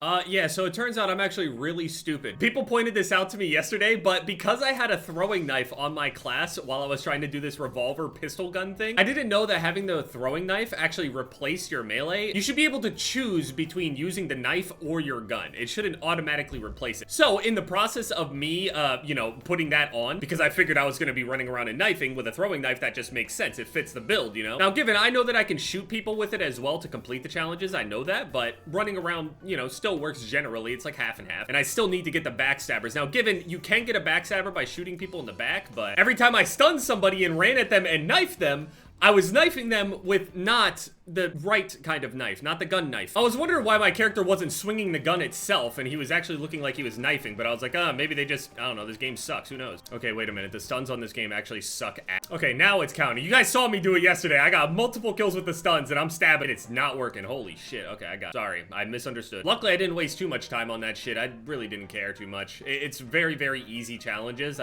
Yeah, so it turns out I'm actually really stupid. People pointed this out to me yesterday, but because I had a throwing knife on my class while I was trying to do this revolver pistol gun thing, I didn't know that having the throwing knife actually replaced your melee. You should be able to choose between using the knife or your gun. It shouldn't automatically replace it. So in the process of me, putting that on, because I figured I was gonna be running around and knifing with a throwing knife, that just makes sense. It fits the build, you know? Now, given I know that I can shoot people with it as well to complete the challenges, I know that, but running around, still works generally. It's like half and half, and I still need to get the backstabbers. Now, given you can get a backstabber by shooting people in the back, but every time I stunned somebody and ran at them and knifed them, I was knifing them with not the right kind of knife, not the gun knife. I was wondering why my character wasn't swinging the gun itself and he was actually looking like he was knifing, but I was like, maybe they just, I don't know, this game sucks, who knows? Okay, wait a minute, the stuns on this game actually suck ass. Okay, now it's counting. You guys saw me do it yesterday. I got multiple kills with the stuns and I'm stabbing. It's not working. Holy shit. Okay, I got it. Sorry, I misunderstood. Luckily, I didn't waste too much time on that shit. I really didn't care too much. It's very, very easy challenges.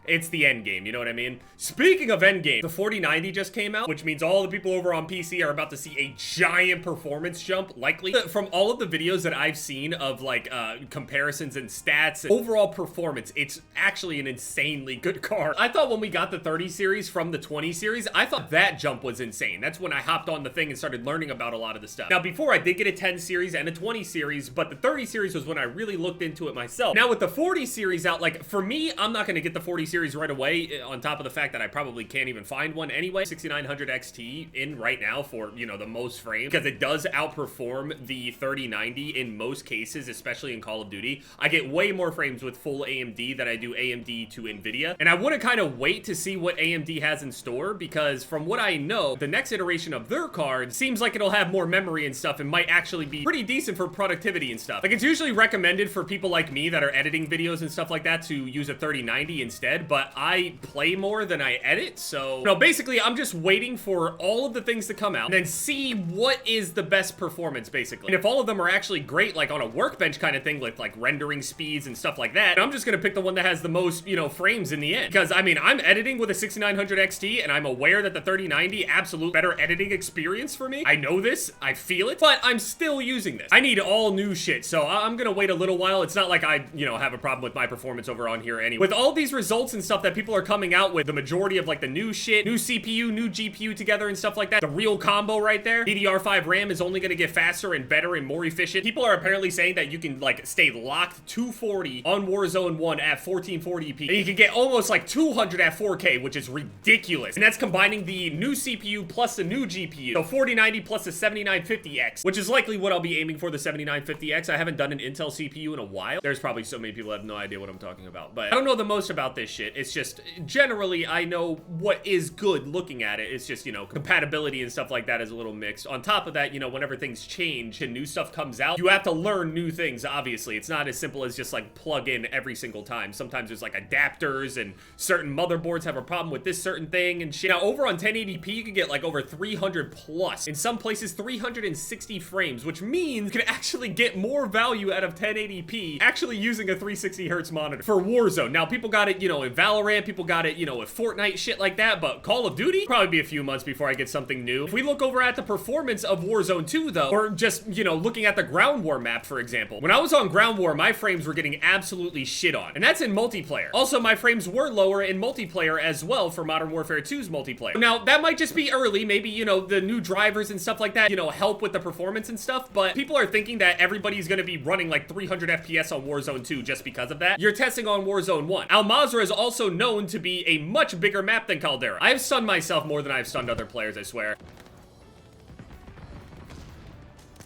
It's the end game, you know what I mean? Speaking of end game, the 4090 just came out, which means all the people over on PC are about to see a giant performance jump, likely. From all of the videos that I've seen of like comparisons and stats and overall performance, it's actually an insanely good card. I thought when we got the 30 series from the 20 series, I thought that jump was insane. That's when I hopped on the thing and started learning about a lot of the stuff. Now, before I did get a 10 series and a 20 series, but the 30 series was when I really looked into it myself. Now with the 40 series out, like for me, I'm not gonna get the 40 series right away, on top of the fact that I probably can't even find one anyway. 6900 XT in right now for, the most frames, because it does outperform the 3090 in most cases, especially in Call of Duty. I get way more frames with full AMD than I do AMD to NVIDIA, and I want to kind of wait to see what AMD has in store, because from what I know, the next iteration of their card seems like it'll have more memory and stuff and might actually be pretty decent for productivity and stuff. Like, it's usually recommended for people like me that are editing videos and stuff like that to use a 3090 instead, but I play more than I edit, so basically I'm just waiting for all of the things to come out and then see what is the best performance, basically. And if all of them are actually great, like on a workbench kind of thing with like rendering speeds and stuff like that, I'm just gonna pick the one that has the most, frames in the end. Because I mean, I'm editing with a 6900 XT and I'm aware that the 3090 absolute better editing experience for me. I know this, I feel it, but I'm still using this. I need all new shit, so I'm gonna wait a little while. It's not like I, have a problem with my performance over on here anyway. With all these results and stuff that people are coming out with, the majority of like the new shit, new CPU, new GPU together and stuff like that, the real combo right there, DDR5 RAM is only gonna get faster and better and more efficient. People are apparently saying that you can like stay locked 240 on Warzone 1 at 1440p, and you can get almost like 200 at 4K, which is ridiculous. And that's combining the new CPU plus the new GPU. So 4090 plus the 7950X, which is likely what I'll be aiming for, the 7950X. I haven't done an Intel CPU in a while. There's probably so many people that have no idea what I'm talking about, but I don't know the most about this shit. It's just, generally, I know what is good looking at it. It's just, compatibility and stuff like that is a little mixed. On top of that, whenever things change and new stuff comes out, you have to learn new things, obviously. It's not as simple as just like plug in every single time. Sometimes there's like adapters and certain motherboards have a problem with this certain thing and shit. Now, over on 1080p, you can get like over 300 plus. In some places, 360 frames, which means you can actually get more value out of 1080p actually using a 360 hertz monitor for Warzone. Now, people got it, in Valorant, people got it, with Fortnite, shit like that, but Call of Duty, probably be a few months before I get something new. If we look over at the performance of Warzone 2, though, or just, looking at the Ground War map, for example, when I was on Ground War, my frames were getting absolutely shit on, and that's in multiplayer. Also, my frames were lower in multiplayer as well for Modern Warfare 2's multiplayer. Now, that might just be early, maybe, the new drivers and stuff like that, help with the performance and stuff, but people are thinking that everybody's gonna be running like 300 FPS on Warzone 2 just because of that. You're testing on Warzone 1. Al Mazrah is also known to be a much bigger map than Caldera. I've stunned myself more than I've stunned other players, I swear.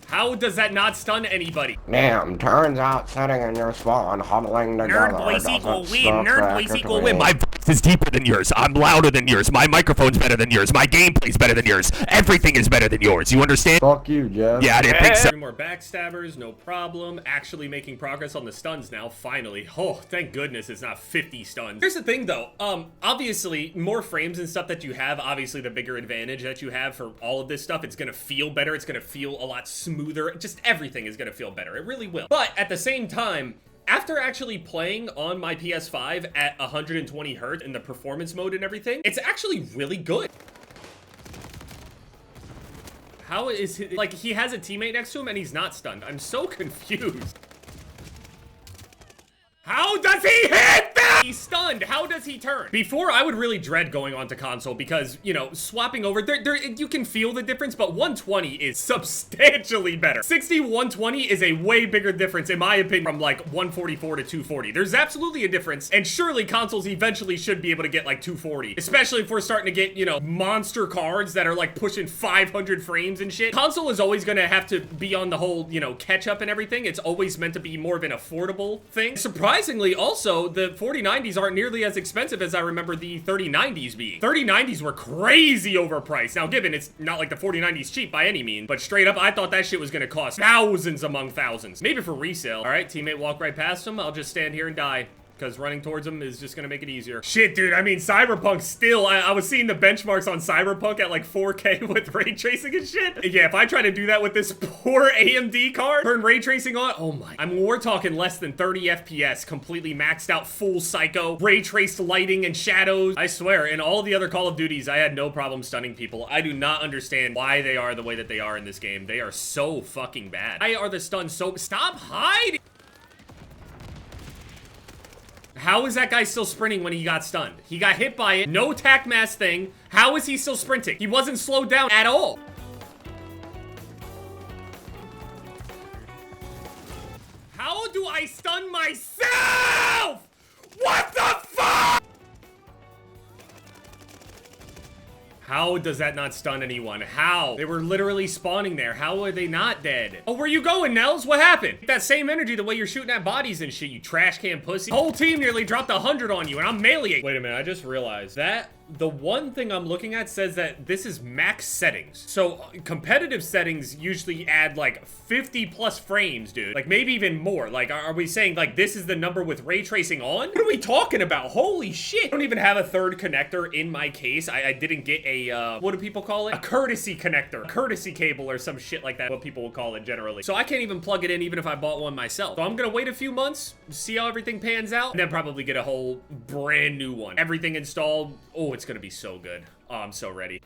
How does that not stun anybody? Damn, turns out sitting in your spawn huddling together Nerd boys equal doesn't win, suck nerd boys back equal at win. me. My voice is deeper than yours, I'm louder than yours, my microphone's better than yours, my gameplay's better than yours, everything is better than yours, you understand? Fuck you, Jeff. Yeah, I didn't think so. 3 more backstabbers, no problem. Actually making progress on the stuns now, finally. Oh, thank goodness it's not 50 stuns. Here's the thing though, obviously, more frames and stuff that you have, obviously the bigger advantage that you have for all of this stuff, it's gonna feel better, it's gonna feel a lot smoother, just everything is gonna feel better, it really will. But at the same time, after actually playing on my PS5 at 120 hertz in the performance mode and everything, it's actually really good. How is he, like, he has a teammate next to him and he's not stunned? I'm so confused. How does he hit that? He's stunned. How does he turn? Before, I would really dread going onto console because, you know, swapping over, you can feel the difference, but 120 is substantially better. 60, 120 is a way bigger difference, in my opinion, from like 144 to 240. There's absolutely a difference, and surely consoles eventually should be able to get like 240, especially if we're starting to get, you know, monster cards that are like pushing 500 frames and shit. Console is always gonna have to be on the whole, you know, catch up and everything. It's always meant to be more of an affordable thing. Surprisingly, also, the 4090s aren't nearly as expensive as I remember the 3090s being. 3090s were crazy overpriced. Now, given it's not like the 4090s cheap by any means, but straight up, I thought that shit was gonna cost thousands among thousands. Maybe for resale. All right, teammate walk right past him. I'll just stand here and die, because running towards him is just gonna make it easier. Shit, dude, I mean, Cyberpunk still, I was seeing the benchmarks on Cyberpunk at like 4K with ray tracing and shit. Yeah, if I try to do that with this poor AMD card, turn ray tracing on, oh my. I mean, we're talking less than 30 FPS, completely maxed out, full psycho, ray traced lighting and shadows. I swear, in all the other Call of Duties, I had no problem stunning people. I do not understand why they are the way that they are in this game. They are so fucking bad. Why are the stuns so, stop hiding! How is that guy still sprinting when he got stunned? He got hit by it, no tac mass thing. How is he still sprinting? He wasn't slowed down at all. How do I stun myself? What the fuck? How does that not stun anyone? How? They were literally spawning there. How are they not dead? Oh, where you going, Nels? What happened? That same energy the way you're shooting at bodies and shit, you trash can pussy. The whole team nearly dropped 100 on you and I'm meleeing. Wait a minute, I just realized that the one thing I'm looking at says that this is max settings. So competitive settings usually add like 50 plus frames, dude. Like maybe even more. Like, are we saying like this is the number with ray tracing on? What are we talking about? Holy shit. I don't even have a third connector in my case. I didn't get a, what do people call it? A courtesy connector, a courtesy cable or some shit like that, what people will call it generally. So I can't even plug it in even if I bought one myself. So I'm gonna wait a few months, see how everything pans out, and then probably get a whole brand new one. Everything installed. Oh, it's gonna be so good. Oh, I'm so ready.